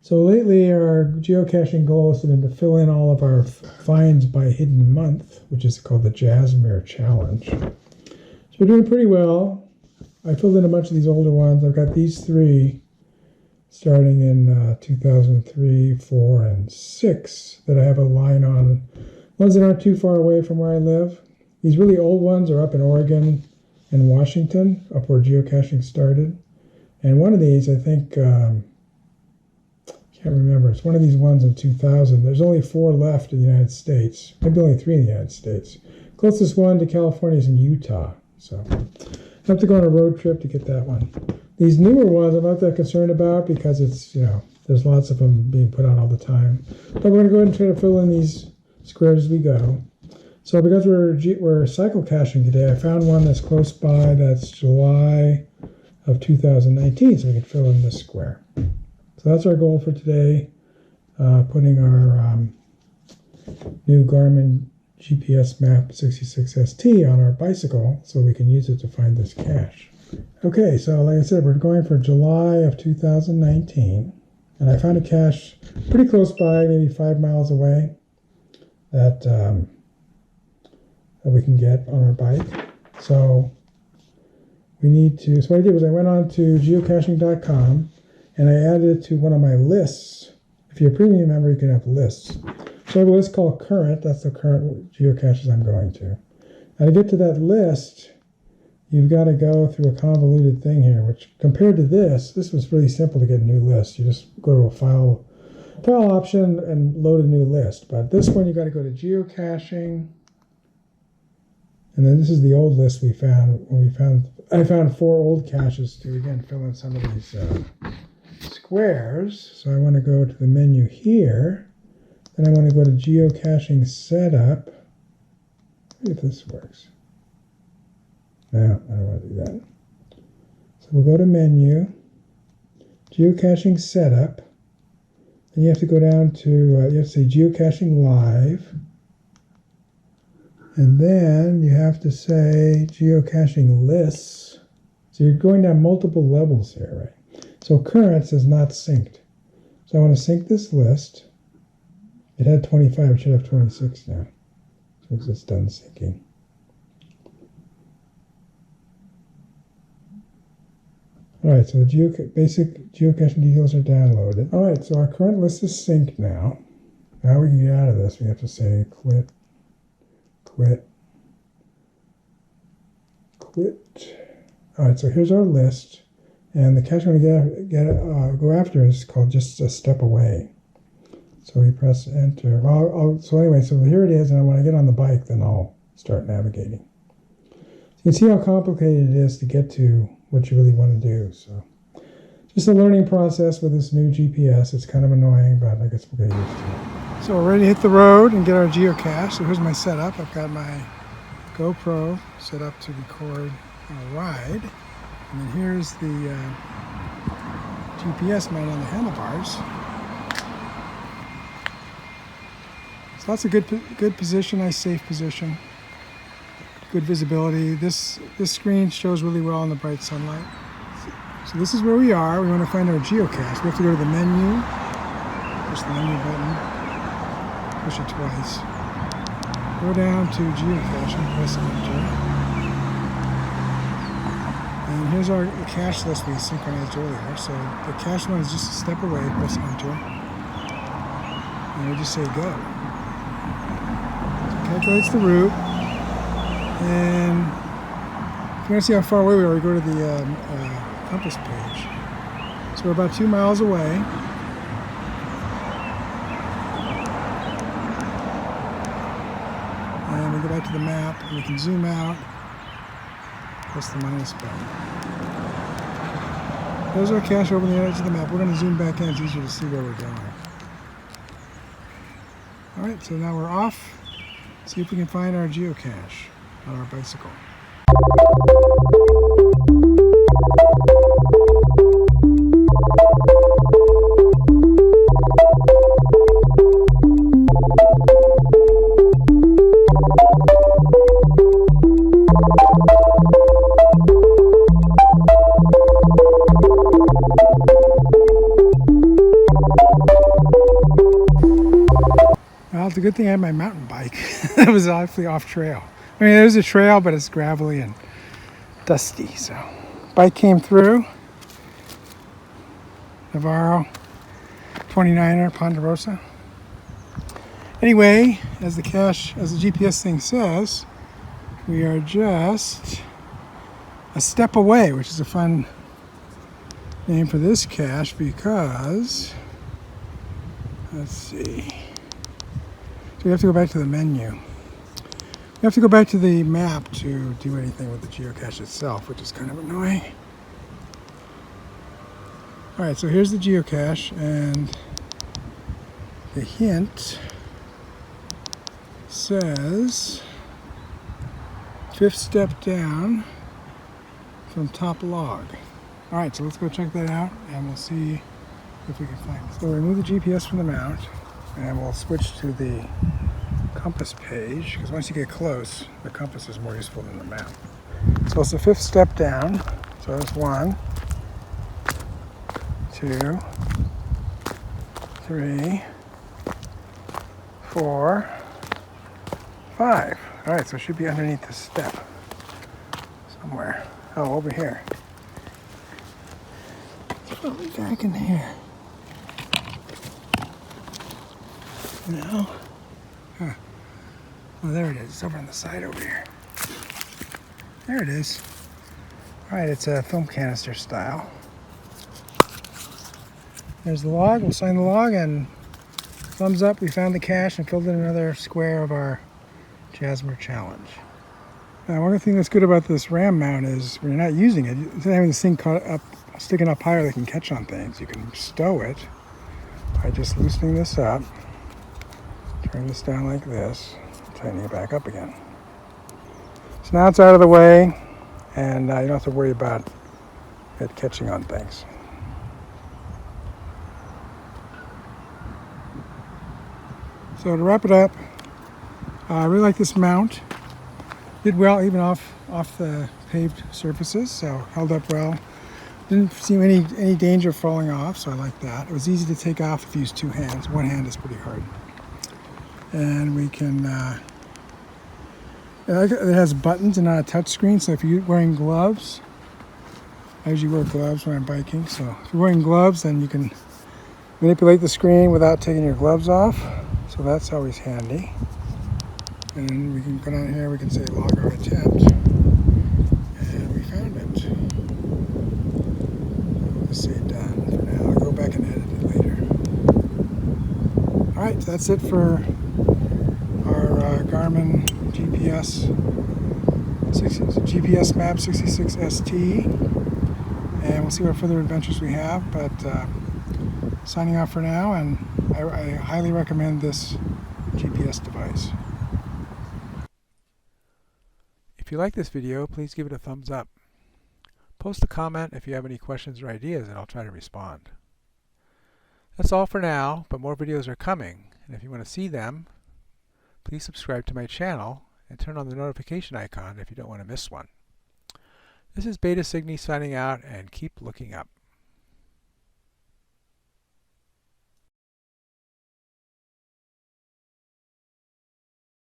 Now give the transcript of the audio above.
So lately our geocaching goal has been to fill in all of our finds by hidden month, which is called the Jasmine Challenge. So we're doing pretty well. I filled in a bunch of these older ones. I've got these three starting in 2003, 4, and 6 that I have a line on. Ones that aren't too far away from where I live. These really old ones are up in Oregon and Washington, up where geocaching started. And one of these, I think, can't remember. It's one of these ones in 2000. There's only 4 left in the United States. Maybe only 3 in the United States. Closest one to California is in Utah. So I have to go on a road trip to get that one. These newer ones I'm not that concerned about because it's, there's lots of them being put out all the time. But we're going to go ahead and try to fill in these squares as we go. So because we're cycle caching today, I found one that's close by that's July of 2019, so we can fill in this square. So that's our goal for today, putting our new Garmin GPSMap 66ST on our bicycle so we can use it to find this cache. Okay, so like I said, we're going for July of 2019, and I found a cache pretty close by, maybe 5 miles away, that we can get on our bike. So what I did was I went on to geocaching.com and I added it to one of my lists. If you're a premium member, you can have lists. So I have a list called Current. That's the current geocaches I'm going to. Now to get to that list, you've got to go through a convoluted thing here, which compared to this was really simple to get a new list. You just go to a file option and load a new list. But this one, you got to go to geocaching. And then this is the old list we found I found 4 old caches to, again, fill in some of these squares. So I want to go to the menu here. Then I want to go to Geocaching Setup. See if this works. No, I don't want to do that. So we'll go to Menu, Geocaching Setup. Then you have to go down to, you have to say Geocaching Live. And then you have to say geocaching lists. So you're going down multiple levels here, right? So current says not synced. So I want to sync this list. It had 25, it should have 26 now. So it's done syncing. All right, so the basic geocaching details are downloaded. All right, so our current list is synced now. Now we can get out of this. We have to say quit. All right, so here's our list, and the cache I'm going to go after is called Just a Step Away. So we press enter. So anyway, so here it is, and when I get on the bike, then I'll start navigating. You can see how complicated it is to get to what you really want to do. So just a learning process with this new GPS. It's kind of annoying, but I guess we'll get used to it. So we're ready to hit the road and get our geocache. So here's my setup. I've got my GoPro set up to record a ride. And then here's the GPS mounted on the handlebars. So that's a good position, nice safe position. Good visibility. This screen shows really well in the bright sunlight. So this is where we are. We want to find our geocache. We have to go to the menu. Push the menu button. Push it twice. Go down to geocaching, press enter. And here's our cache list we synchronized earlier. So the cache one is just a step away, press enter. And we just say go. So it calculates the route. And if you want to see how far away we are, we go to the compass page. So we're about 2 miles away. And we go back to the map, and we can zoom out, press the minus button. There's our cache over the edge of the map. We're going to zoom back in. It's easier to see where we're going. All right, so now we're off. See if we can find our geocache on our bicycle. it's a good thing I had my mountain bike. It was awfully off trail. I mean, there's a trail, but it's gravelly and dusty. So, bike came through. Navarro 29er Ponderosa. Anyway, as the GPS thing says, we are just a step away, which is a fun name for this cache because, let's see. So we have to go back to the menu. We have to go back to the map to do anything with the geocache itself, which is kind of annoying. Alright, so here's the geocache, and the hint says 5th step down from top log. Alright, so let's go check that out and we'll see if we can find it. So we'll remove the GPS from the mount and we'll switch to the compass page, because once you get close, the compass is more useful than the map. So it's the 5th step down. So there's 1, 2, 3, 4, 5. Alright, so it should be underneath the step somewhere. Oh, over here. It's probably back in here. No? Huh. Oh, there it is. It's over on the side over here. There it is. Alright, it's a film canister style. There's the log. We'll sign the log and thumbs up. We found the cache and filled in another square of our Jasmer challenge. Now, one thing that's good about this RAM mount is when you're not using it, instead of having this thing caught up, sticking up higher that can catch on things, you can stow it by just loosening this up, turn this down like this, tightening it back up again. So now it's out of the way, and you don't have to worry about it catching on things. So to wrap it up, I really like this mount. Did well even off the paved surfaces, so held up well. Didn't seem any danger of falling off, so I like that. It was easy to take off if you use 2 hands. One hand is pretty hard. And we can, it has buttons and not a touch screen, so if you're wearing gloves, I usually wear gloves when I'm biking, so if you're wearing gloves, then you can manipulate the screen without taking your gloves off, so that's always handy. And we can go down here, we can say log our attempt, and we found it. We'll just say done for now. I'll go back and edit it later. Alright, so that's it for our Garmin GPSMap 66ST, and we'll see what further adventures we have, but signing off for now, and I highly recommend this GPS device. If you like this video, please give it a thumbs up. Post a comment if you have any questions or ideas, and I'll try to respond. That's all for now, but more videos are coming, and if you want to see them, please subscribe to my channel and turn on the notification icon if you don't want to miss one. This is Beta Cygni signing out, and keep looking up.